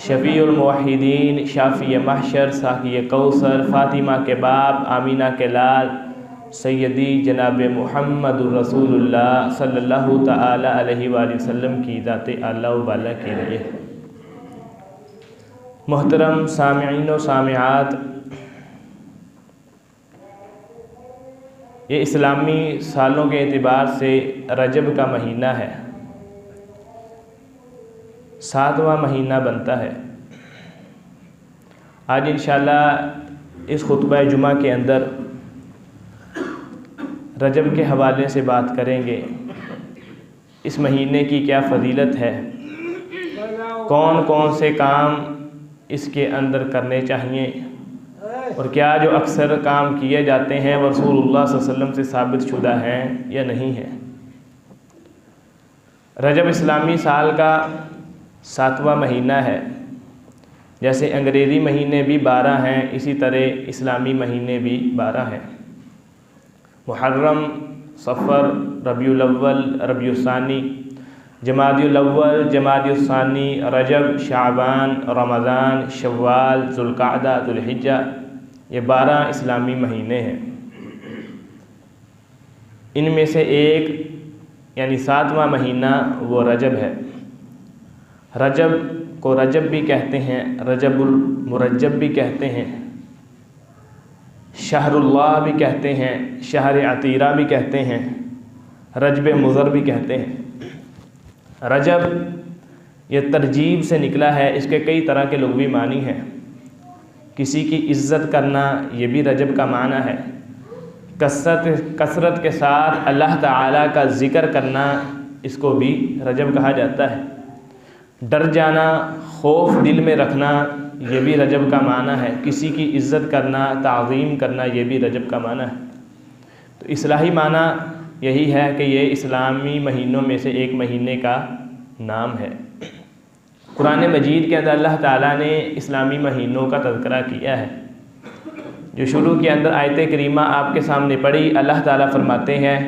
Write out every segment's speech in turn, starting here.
शफ़ीउल मुवहिदीन, शाफ़ी महशर, साक़ी कौसर, फ़ातिमा के बाप, आमीना के लाल, सैयदी जनाब मुहम्मदुर रसूलुल्लाह सल्लल्लाहु तआला अलैहि वसल्लम की ज़ात आला व बाला के लिए। मोहतरम सामिईन व सामिआत, ये इस्लामी सालों के एतबार से रजब का महीना है, 7वां महीना बनता है। आज इंशाअल्लाह इस खुतबा जुमा के अंदर रजब के हवाले से बात करेंगे। इस महीने की क्या फ़जीलत है, कौन कौन से काम इसके अंदर करने चाहिए और क्या जो अक्सर काम किए जाते हैं वो रसूलुल्लाह सल्लल्लाहु अलैहि वसल्लम से साबित शुदा हैं या नहीं है। रजब इस्लामी साल का 7वां महीना है। जैसे अंग्रेज़ी महीने भी 12 हैं, इसी तरह इस्लामी महीने भी 12 हैं। मुहर्रम, सफ़र, रबीउल अव्वल, रबीउल सानी, जमादिउल अव्वल, जमादिउल सानी, रजब, शाबान, रमज़ान, शव्वाल, ज़ुल्क़अदा, ज़ुल्हिज्जा, ये 12 इस्लामी महीने हैं। इनमें से एक यानी 7वां महीना वो रजब है। रजब को रजब भी कहते हैं, रजबुल मुरज्जब भी कहते हैं, शहरुल्लाह भी कहते हैं, शहर अतीरा भी कहते हैं, रजब मुज़र भी कहते हैं। रजब ये तरजीब से निकला है, इसके कई तरह के लुग़वी मानी हैं। किसी की इज़्ज़त करना ये भी रजब का माना है। कसरत के साथ अल्लाह ताला का ज़िक्र करना, इसको भी रजब कहा जाता है। डर जाना, खौफ दिल में रखना, ये भी रजब का माना है। किसी की इज़्ज़त करना, ताज़ीम करना, ये भी रजब का माना है। तो इस्लाही माना यही है कि ये इस्लामी महीनों में से एक महीने का नाम है। कुरान मजीद के अंदर अल्लाह ताला ने इस्लामी महीनों का तज़किरा किया है। जो शुरू के अंदर आयत करीमा आपके सामने पढ़ी, अल्लाह ताला फरमाते हैं,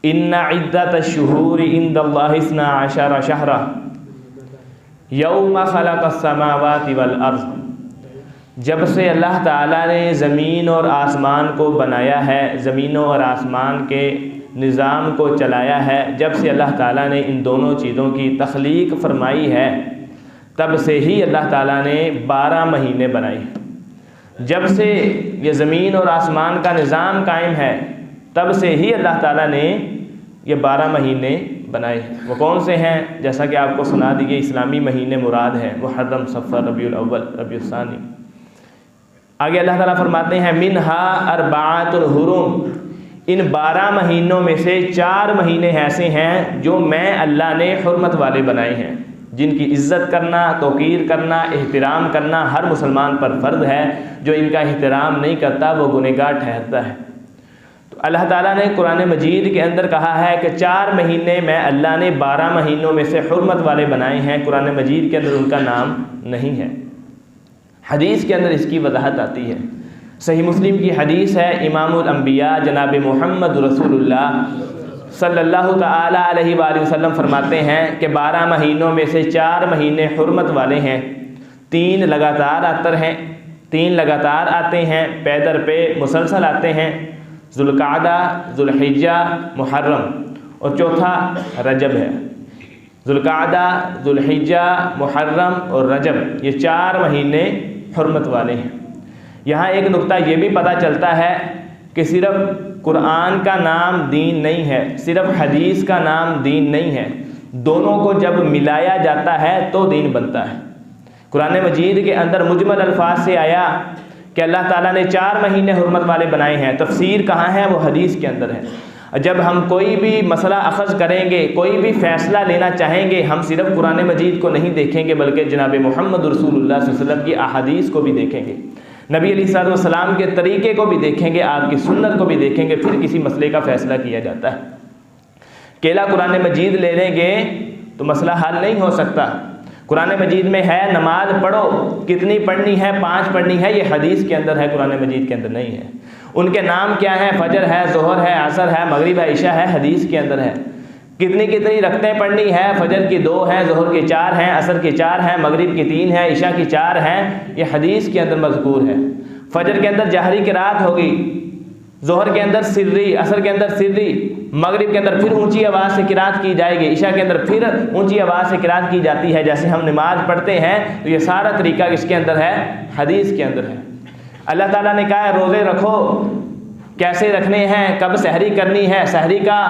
इन्ना इद्दतश्शुहूरि इंदल्लाहि इस्ना अशरा शहरा यौमा खलक़स समावाति वल अर्ज़। जब से अल्लाह ताला ने ज़मीन और आसमान को बनाया है, ज़मीनों और आसमान के निज़ाम को चलाया है, जब से अल्लाह ताला ने इन दोनों चीज़ों की तख्लीक फरमाई है, तब से ही अल्लाह ताला ने 12 महीने बनाए। जब से ये ज़मीन और आसमान का निज़ाम कायम है, तब से ही अल्लाह ताला ने ये 12 महीने बनाए। वो कौन से हैं? जैसा कि आपको सुना दिए, इस्लामी महीने मुराद हैं मुहर्रम, सफ़र, रबीउल अव्वल, रबीउल सानी। आगे अल्लाह ताला फरमाते हैं, मिनहा अर्बाअतुल हुरुम। इन 12 महीनों में से 4 महीने ऐसे हैं जो मैं अल्लाह ने हुर्मत वाले बनाए हैं, जिनकी इज़्ज़त करना, तौक़ीर करना, एहतराम करना हर मुसलमान पर फ़र्ज़ है। जो इनका एहतराम नहीं करता वो गुनहगार ठहरता है। तो अल्लाह ताला ने कुरान मजीद के अंदर कहा है कि 4 महीने मैं अल्लाह ने 12 महीनों में से हुर्मत वाले बनाए हैं। कुरान मजीद के अंदर उनका नाम नहीं है। हदीस के अंदर इसकी वजाहत आती है। सही मुस्लिम की हदीस है, इमामुल अंबिया जनाब मुहम्मद रसूलुल्लाह सल्लल्लाहु तआला अलैहि वसल्लम फरमाते हैं कि 12 महीनों में से 4 महीने हुर्मत वाले हैं। 3 लगातार आते हैं, पैदर पे मुसलसल आते हैं, ज़ुल्क़अदा, ज़ुल्हिज्जा, मुहर्रम, और चौथा रजब है। ज़ुल्क़अदा, ज़ुल्हिज्जा, मुहर्रम और रजब, ये 4 महीने हुर्मत वाले हैं। यहाँ एक नुक्ता ये भी पता चलता है कि सिर्फ़ कुरान का नाम दीन नहीं है, सिर्फ़ हदीस का नाम दीन नहीं है। दोनों को जब मिलाया जाता है तो दीन बनता है। कुरान मजीद के अंदर मुजमल अल्फाज से आया कि अल्लाह ताला ने 4 महीने हुर्मत वाले बनाए हैं। तफसीर कहाँ है? वो हदीस के अंदर है। जब हम कोई भी मसला अख़ज़ करेंगे, कोई भी फ़ैसला लेना चाहेंगे, हम सिर्फ़ कुरान मजीद को नहीं देखेंगे बल्कि जनाब मुहम्मद रसूलुल्लाह सल्लल्लाहु अलैहि वसल्लम की अहादीस को भी देखेंगे, नबी अलैहिस्सलाम के तरीक़े को भी देखेंगे, आपकी सुन्नत को भी देखेंगे, फिर किसी मसले का फ़ैसला किया जाता है। केला कुरान मजीद ले लेंगे तो मसला हल नहीं हो सकता। कुरान मजीद में है नमाज पढ़ो, कितनी पढ़नी है? 5 पढ़नी है, ये हदीस के अंदर है, कुरान मजीद के अंदर नहीं है। उनके नाम क्या है? फजर है, ज़ोहर है, असर है, मगरिब है, इशा है, हदीस के अंदर है। कितनी कितनी रकतें पढ़नी है, फजर की 2 हैं, ज़ोहर की 4 हैं, असर की 4 हैं, मगरिब की 3 हैं, इशा की 4 हैं। ये हदीस के अंदर मज़कूर है। फजर के अंदर जहरी किरात होगी, ज़ोहर के अंदर सिर्री, असर के अंदर सिर्री, मगरिब के अंदर फिर ऊंची आवाज़ से किरात की जाएगी, इशा के अंदर फिर ऊंची आवाज़ से किरात की जाती है। जैसे हम नमाज पढ़ते हैं तो ये सारा तरीका किसके अंदर है? हदीस के अंदर है। अल्लाह ताला ने कहा है रोज़े रखो, कैसे रखने हैं, कब सहरी करनी है, सहरी का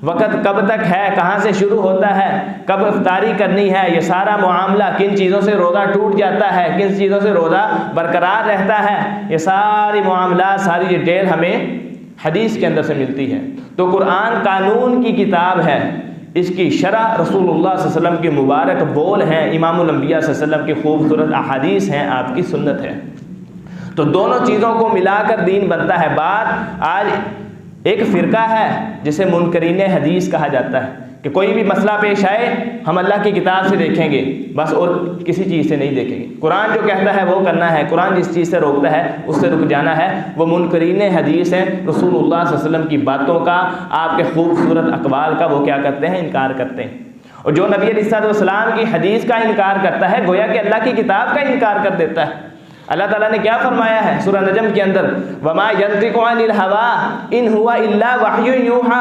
वक़्त कब तक है, कहाँ से शुरू होता है, कब इफ्तारी करनी है, ये सारा मामला, किन चीज़ों से रोज़ा टूट जाता है, किन चीज़ों से रोज़ा बरकरार रहता है, ये सारी मामला, सारी डिटेल हमें हदीस के अंदर से मिलती है। तो कुरान कानून की किताब है, इसकी शरह रसूलुल्लाह सल्लल्लाहु अलैहि वसल्लम के मुबारक बोल हैं, इमामुल अंबिया सल्लल्लाहु अलैहि वसल्लम की खूबसूरत अहादीस हैं, आपकी सुन्नत है। तो दोनों चीज़ों को मिलाकर दीन बनता है। बात आज एक फ़िरका है जिसे मुनकरीन हदीस कहा जाता है कि कोई भी मसला पेश आए हम अल्लाह की किताब से देखेंगे बस, और किसी चीज़ से नहीं देखेंगे। कुरान जो कहता है वो करना है, कुरान जिस चीज़ से रोकता है उससे रुक जाना है। वो मुनकरीन हदीस है, रसूलुल्लाह सल्लल्लाहु अलैहि वसल्लम की बातों का, आपके खूबसूरत अक़वाल का वो क्या करते हैं? इनकार करते हैं। और जो नबी अलैहिस्सलाम की हदीस का इनकार करता है गोया कि अल्लाह की किताब का इनकार कर देता है। अल्लाह ताला ने क्या फरमाया है सूरह नजम के अंदर? वमा यंतिकु अनिल हवा इन हुवा इल्ला वह्युन यूहा।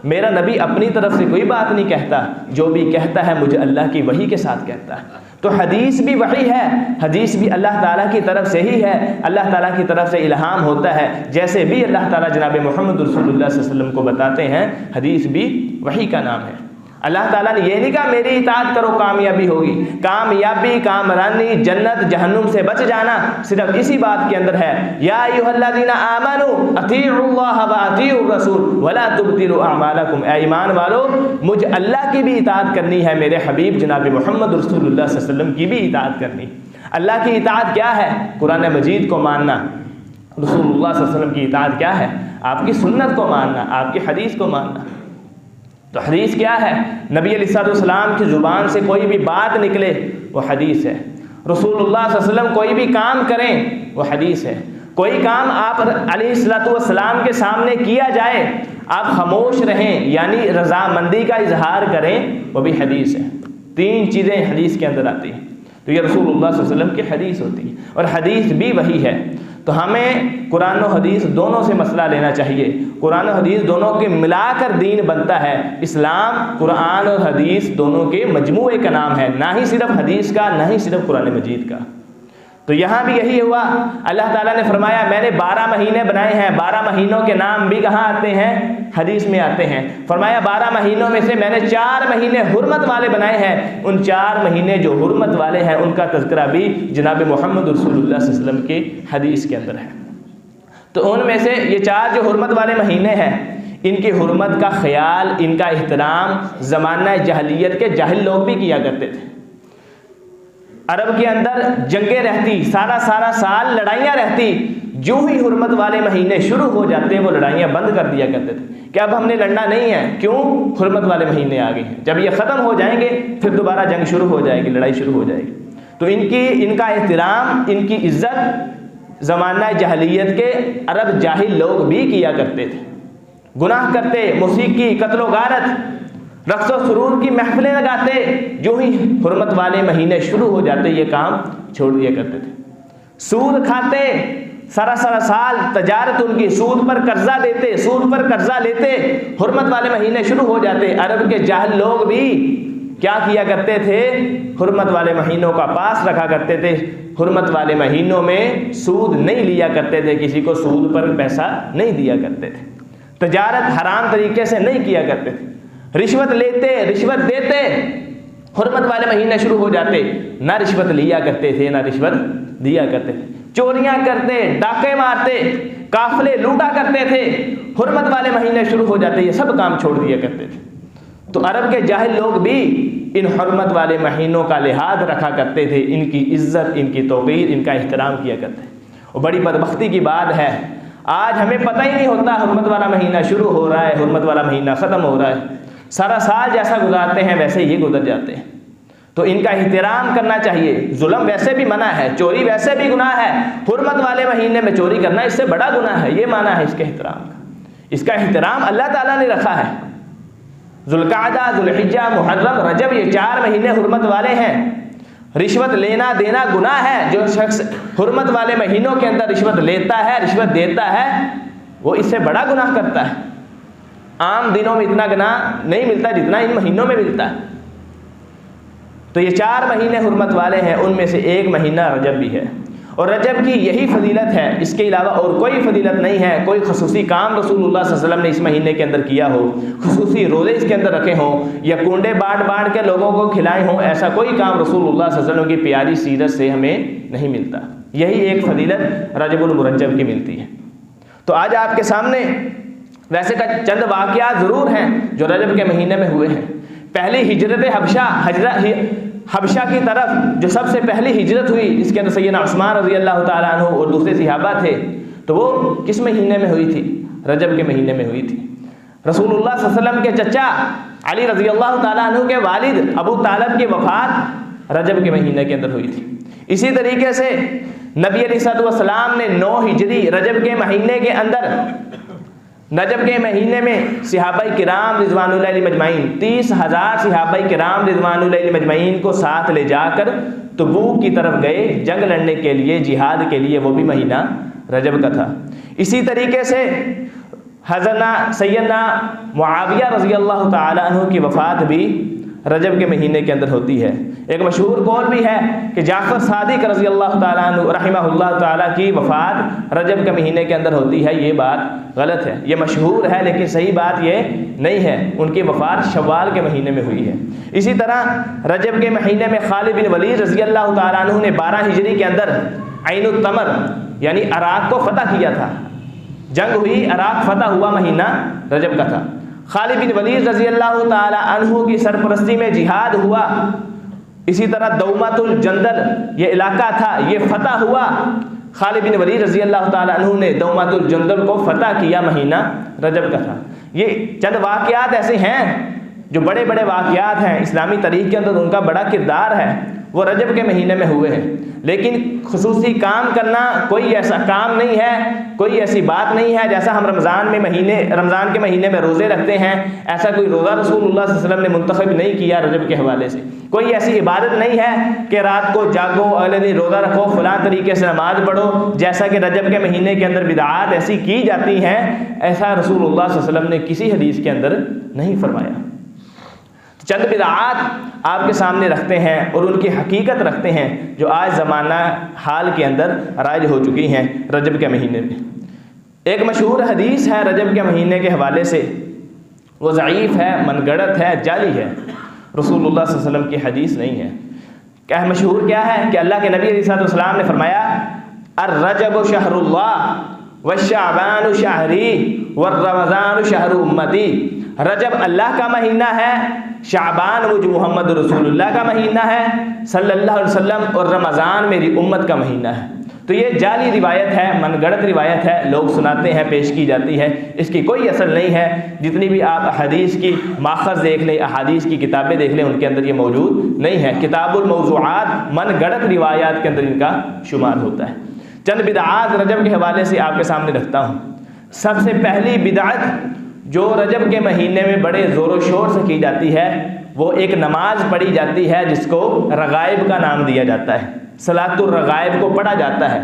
मेरा नबी अपनी तरफ से कोई बात नहीं कहता, जो भी कहता है मुझे अल्लाह की वही के साथ कहता है। तो हदीस भी वही है, हदीस भी अल्लाह ताला की तरफ से ही है, अल्लाह ताला की तरफ से इल्हाम होता है। जैसे भी अल्लाह ताला जनाब मोहम्मद रसूलुल्लाह सल्लल्लाहु अलैहि वसल्लम को बताते हैं, हदीस भी वही का नाम है। अल्लाह ताला ने ये नहीं कहा मेरी इताअत करो कामयाबी होगी, कामयाबी, कामरानी, जन्नत जहन्नुम से बच जाना सिर्फ इसी बात के अंदर है। या अय्युहल्लज़ीना आमनू अतीउल्लाह व अतीउर रसूल वला तुब्तिलू अमालकुम। ऐ ईमान वालो, मुझे अल्लाह की भी इताअत करनी है, मेरे हबीब जनाब मोहम्मद रसूलुल्लाह सल्लल्लाहु अलैहि वसल्लम की भी इताअत करनी। अल्लाह की इताअत क्या है? कुरान मजीद को मानना। रसूलुल्लाह सल्लल्लाहु अलैहि वसल्लम की इताअत क्या है? आपकी सुन्नत को मानना, आपकी हदीस को मानना। तो हदीस क्या है? नबी अलैहिस्सलाम की ज़ुबान से कोई भी बात निकले वो हदीस है। रसूलुल्लाह सल्लल्लाहु अलैहि वसल्लम कोई भी काम करें वो हदीस है। कोई काम आप अलैहिस्सलाम के सामने किया जाए, आप खामोश रहें यानी रज़ामंदी का इजहार करें, वो भी हदीस है। 3 चीज़ें हदीस के अंदर आती हैं। तो ये रसूलुल्लाह सल्लल्लाहु अलैहि वसल्लम की हदीस होती है और हदीस भी वही है। तो हमें कुरान और हदीस दोनों से मसला लेना चाहिए। कुरान और हदीस दोनों के मिलाकर दीन बनता है। इस्लाम कुरान और हदीस दोनों के मजमूए का नाम है, ना ही सिर्फ हदीस का, ना ही सिर्फ कुरान मजीद का। तो यहाँ भी यही हुआ। अल्लाह ताला ने फरमाया मैंने 12 महीने बनाए हैं। 12 महीनों के नाम भी कहाँ आते हैं? हदीस में आते हैं। फरमाया 12 महीनों में से मैंने 4 महीने हुर्मत वाले बनाए हैं। उन 4 महीने जो हुर्मत वाले हैं उनका तज़किरा भी जनाब मोहम्मद रसूलुल्लाह सल्लल्लाहु अलैहि वसल्लम के हदीस के अंदर है। तो उनमें से ये 4 जो हुर्मत वाले महीने हैं, इनकी हुर्मत का ख्याल, इनका एहतराम ज़माना जहलियत के जाहिल लोग भी किया करते थे। अरब के अंदर जंगें रहती, सारा साल लड़ाइयाँ रहती। जो ही हुर्मत वाले महीने शुरू हो जाते वो लड़ाइयाँ बंद कर दिया करते थे कि अब हमने लड़ना नहीं है। क्यों? हुर्मत वाले महीने आ गए हैं। जब ये ख़त्म हो जाएंगे फिर दोबारा जंग शुरू हो जाएगी, लड़ाई शुरू हो जाएगी। तो इनका एहतराम, इनकी इज़्ज़त ज़माना जहलियत के अरब जाहिल लोग भी किया करते थे। गुनाह करते, मौसीकी, कत्ल गारत, रक्स और सुरूर की महफिलें लगाते। जो ही हुर्मत वाले महीने शुरू हो जाते ये काम छोड़ दिया करते थे। सूद खाते, सारा साल तजारत उनकी, सूद पर कर्जा देते, सूद पर कर्जा लेते। हुर्मत वाले महीने शुरू हो जाते। अरब के जाहिल लोग भी क्या किया करते थे? हुर्मत वाले महीनों का पास रखा करते थे। हुर्मत वाले महीनों में सूद नहीं लिया करते थे, किसी को सूद पर पैसा नहीं दिया करते थे। तजारत हराम तरीके से नहीं किया करते थे। रिश्वत लेते, रिश्वत देते। हुर्मत वाले महीने शुरू हो जाते, ना रिश्वत लिया करते थे ना रिश्वत दिया करते थे। चोरियां करते, डाके मारते, काफले लूटा करते थे। हुर्मत वाले महीने शुरू हो जाते ये सब काम छोड़ दिया करते थे। तो अरब के जाहिल लोग भी इन हुर्मत वाले महीनों का लिहाज रखा करते थे, इनकी इज्जत, इनकी तौक़ीर, इनका एहतराम किया करते। और बड़ी बदबख्ती की बात है आज हमें पता ही नहीं होता हुर्मत वाला महीना शुरू हो रहा है, हुर्मत वाला महीना ख़त्म हो रहा है। सारा साल जैसा गुजारते हैं वैसे ये गुजर जाते हैं। तो इनका एहतराम करना चाहिए। जुल्म वैसे भी मना है, चोरी वैसे भी गुनाह है। हुर्मत वाले महीने में चोरी करना इससे बड़ा गुनाह है, ये माना है इसके एहतराम का। इसका एहतराम अल्लाह ताला ने रखा है। जुल्कादा, जुल्हिज्जा, मुहर्रम, रजब, ये 4 महीने हुर्मत वाले हैं। रिश्वत लेना देना गुनाह है। जो शख्स हुर्मत वाले महीनों के अंदर रिश्वत लेता है, रिश्वत देता है, वो इससे बड़ा गुनाह करता है। आम दिनों में इतना गुनाह नहीं मिलता जितना इन महीनों में मिलता है। तो ये 4 महीने हुर्मत वाले हैं, उनमें से एक महीना रजब भी है। और रजब की यही फजीलत है, इसके अलावा और कोई फजीलत नहीं है। कोई खसूसी काम रसूलुल्लाह सल्लल्लाहु अलैहि वसल्लम ने इस महीने के अंदर किया हो, खसूसी रोज़े इसके अंदर रखे हों, या कुंडे बांट बांट के लोगों को खिलाए हों, ऐसा कोई काम रसूलुल्लाह सल्लल्लाहु अलैहि वसल्लम की प्यारी सीरत से हमें नहीं मिलता। यही एक फजीलत रजबुल मुरज्जब की मिलती है। तो आज आपके सामने वैसे का चंद वाक़यात ज़रूर हैं जो रजब के महीने में हुए हैं। पहली हिजरत हबशा की तरफ जो सबसे पहली हिजरत हुई, जिसके अंदर सैयदना उस्मान रज़ी अल्लाह ताला अन्हु और दूसरे सहाबा थे, तो वो किस महीने में हुई थी? रजब के महीने में हुई थी। रसूलुल्लाह सल्लल्लाहु अलैहि वसल्लम के चचा अली रज़ी अल्लाह ताला अन्हु के वालिद अबू तालिब की वफ़ात रजब के महीने के अंदर हुई थी। इसी तरीके से नबी अलैहिस्सलाम ने 9 हिजरी रजब के महीने के अंदर, रजब के महीने में सहाबाए किराम रिज़वानुल्लाह अलैहिम मजमाइन 30,000 सहाबाए किराम रिज़वानुल्लाह अलैहिम मजमाइन को साथ ले जाकर तबूक की तरफ गए जंग लड़ने के लिए, जिहाद के लिए। वो भी महीना रजब का था। इसी तरीके से हज़रत सैयदना मुआविया रज़ी अल्लाह ताला अन्हु की वफ़ात भी रजब के महीने के अंदर होती है। एक मशहूर कौल भी है कि जाफ़र सादिक रज़ी अल्लाह ताला अन्हु रहमहुल्लाह ताला की वफ़ात रजब के महीने के अंदर होती है। ये बात गलत है, ये मशहूर है लेकिन सही बात ये नहीं है। उनकी वफ़ात शव्वाल के महीने में हुई है। इसी तरह रजब के महीने में खालिद बिन वलीद रज़ी अल्लाह ताला अन्हु ने 12 हिजरी के अंदर ऐनुत तमर यानी अराक को फ़तह किया था। जंग हुई, अराक फ़तह हुआ महीना रजब का था। खालिद बिन वलीद रज़ी अल्लाह ताला अन्हु की सरपरस्ती में जिहाद हुआ। इसी तरह दौमातुल जंदल ये इलाका था, ये फ़तह हुआ। खालिद बिन वलीद रज़ी अल्लाह ताला अन्हु ने दौमातुल जंदल को फ़तह किया, महीना रजब का था। ये चंद वाक़यात ऐसे हैं जो बड़े बड़े वाक़यात हैं इस्लामी तारीख़ के अंदर, उनका बड़ा किरदार है, वो रजब के महीने में हुए हैं। लेकिन खुसूसी काम करना कोई ऐसा काम नहीं है, कोई ऐसी बात नहीं है जैसा हम रमज़ान के महीने में रोज़े रखते हैं, ऐसा कोई रोज़ा रसूलुल्लाह सल्लल्लाहु अलैहि वसल्लम ने मुंतखब नहीं किया रजब के हवाले से। कोई ऐसी इबादत नहीं है कि रात को जागो, अगले दिन रोज़ा रखो, फ़लाँ तरीके से नमाज पढ़ो, जैसा कि रजब के महीने के अंदर बिदआत ऐसी की जाती हैं, ऐसा रसूलुल्लाह सल्लल्लाहु अलैहि वसल्लम ने किसी हदीस के अंदर नहीं फरमाया। चंद बिदआत आपके सामने रखते हैं और उनकी हकीकत रखते हैं जो आज ज़माना हाल के अंदर राइज हो चुकी हैं रजब के महीने में। एक मशहूर हदीस है रजब के महीने के हवाले से, वो ज़ईफ़ है, मनगढ़ंत है, जाली है, रसूलुल्लाह सल्लल्लाहु अलैहि वसल्लम की हदीस नहीं है। क्या मशहूर क्या है कि अल्लाह के नबी अलैहिस्सलाम ने फरमाया, अर्रजब शहरुल्लाह व शाबान शहरी व रमज़ान शहरु उम्मती। रजब अल्लाह का महीना है, शाबान मुझ मोहम्मद रसूलुल्लाह का महीना है सल्लल्लाहु अलैहि वसल्लम, और रमज़ान मेरी उम्मत का महीना है। तो ये जाली रिवायत है, मनगढ़ंत रिवायत है, लोग सुनाते हैं, पेश की जाती है, इसकी कोई असल नहीं है। जितनी भी आप हदीस की माखज़ देख लें, अहादीस की किताबें देख लें, उनके अंदर ये मौजूद नहीं है। किताबुल मौज़ूआत मनगढ़ंत रिवायात के अंदर इनका शुमार होता है। चंद बिदआत रजब के हवाले से आपके सामने रखता हूँ। सबसे पहली बिदअत जो रजब के महीने में बड़े ज़ोर शोर से की जाती है, वो एक नमाज पढ़ी जाती है जिसको रगाइब का नाम दिया जाता है, सलातुर रगाइब को पढ़ा जाता है।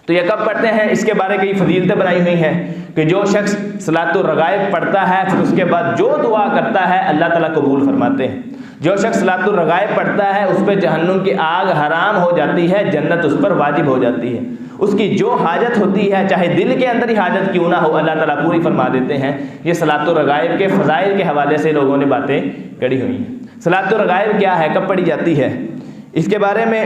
तो ये कब पढ़ते हैं, इसके बारे में कई फजीलतें बनाई हुई हैं कि जो शख्स सलातुर रगाइब पढ़ता है फिर उसके बाद जो दुआ करता है अल्लाह ताला कबूल फरमाते हैं। जो शख्स सलातुर रगाइब पढ़ता है उस पर जहन्नुम की आग हराम हो जाती है, जन्नत उस पर वाजिब हो जाती है। उसकी जो हाजत होती है, चाहे दिल के अंदर ही हाजत क्यों ना हो, अल्लाह ताला पूरी फरमा देते हैं। ये सलातुर रगाइब के फ़ज़ाइल के हवाले से लोगों ने बातें करी हुई हैं। सलातुर रगाइब क्या है, कब पढ़ी जाती है, इसके बारे में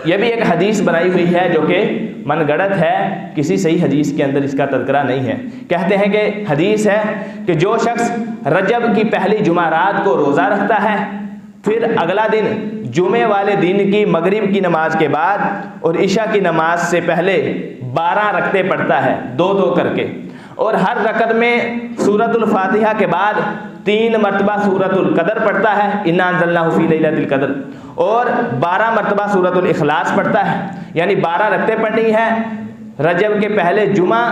यह भी एक हदीस बनाई हुई है जो कि मनगढ़ंत है, किसी सही हदीस के अंदर इसका तज़किरा नहीं है। कहते हैं कि हदीस है कि जो शख्स रजब की पहली जुमारात को रोज़ा रखता है, फिर अगला दिन जुमे वाले दिन की मगरिब की नमाज के बाद और इशा की नमाज से पहले 12 रकते पढ़ता है, 2-2 करके, और हर रकत में सूरतुल फातिहा के बाद 3 मरतबा सूरतुल कदर पढ़ता है, इन्ना अंज़लनाहु फ़ी लैलतिल क़द्र, और 12 मरतबा सूरतुल इखलास पढ़ता है। यानी 12 रकते पढ़नी है रजब के पहले जुमा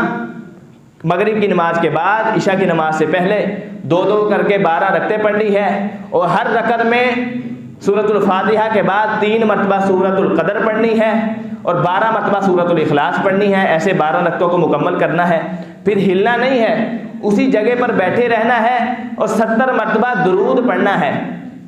मगरिब की नमाज के बाद इशा की नमाज से पहले 2-2 करके 12 रकतें पढ़नी है और हर रकत में सूरतुल फातिहा के बाद 3 मरतबा सूरतुल कदर पढ़नी है और 12 मरतबा सूरतुल इखलास पढ़नी है। ऐसे 12 रकतों को मुकम्मल करना है। फिर हिलना नहीं है, उसी जगह पर बैठे रहना है और 70 मरतबा दुरूद पढ़ना है।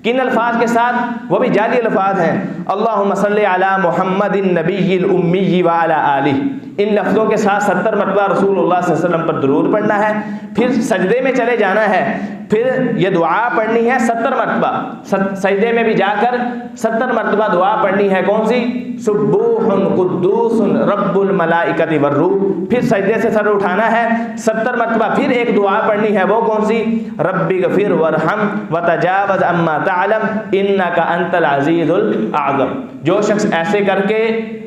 किन अल्फाज के साथ? वो भी जाली अल्फाज हैं, अल्लाहुम्मा सल्ली अला मुहम्मदिन नबिय्यिल उम्मी व अला आलिहि। इन लफ्ज़ों के साथ 70 मरतबा रसूलुल्लाह सल्लल्लाहु अलैहि वसल्लम पर दुरूद पढ़ना है। फिर सजदे में चले जाना है, फिर ये दुआ पढ़नी है 70 मरतबा। सजदे में भी जाकर 70 मरतबा दुआ पढ़नी है। कौन सी? सुब्बूहुन कुद्दूसुन रब्बुल मलाइकति वर्रूह। फिर सजदे से सर उठाना है 70 मरतबा। फिर एक दुआ पढ़नी है, वो कौन सी? रब्बिगफिर वरहम वतजावज अम्मा तअलम इन्नका अंतल अज़ीज़ुल आज़म। जो शख्स ऐसे करके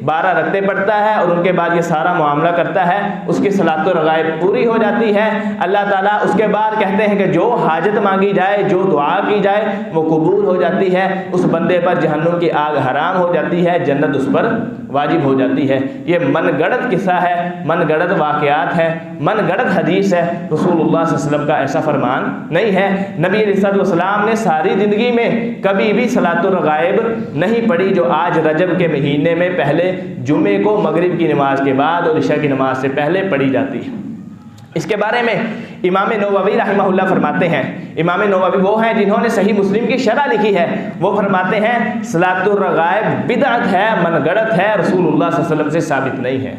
12 रकतें पढ़ता है और उनके बाद ये सारा मामला करता है, उसकी सलातुर गायब पूरी हो जाती है। अल्लाह ताला उसके बाद कहते हैं कि जो हाजत मांगी जाए, जो दुआ की जाए, वो कबूल हो जाती है। उस बंदे पर जहन्नुम की आग हराम हो जाती है, जन्नत उस पर वाजिब हो जाती है। ये मनगढ़ंत किस्सा है, मनगढ़ंत वाक़यात है, मनगढ़ंत हदीस है। रसूलुल्लाह सल्लल्लाहु अलैहि वसल्लम का ऐसा फरमान नहीं है। नबी अलैहि सलाम ने सारी ज़िंदगी में कभी भी सलातुर गायब नहीं पढ़ी, जो आज रजब के महीने में पहले जुमे को मगरिब की नमाज के बाद और इशा की नमाज से पहले पढ़ी जाती है। इसके बारे में इमाम नववी रहमहुल्लाह फरमाते हैं, इमाम नववी वो हैं जिन्होंने सही मुस्लिम की शरह लिखी है, वो फरमाते हैं सलातुर गायब बिदअत है, मनगढ़ंत है, रसूलुल्लाह सल्लल्लाहु अलैहि वसल्लम से साबित नहीं है।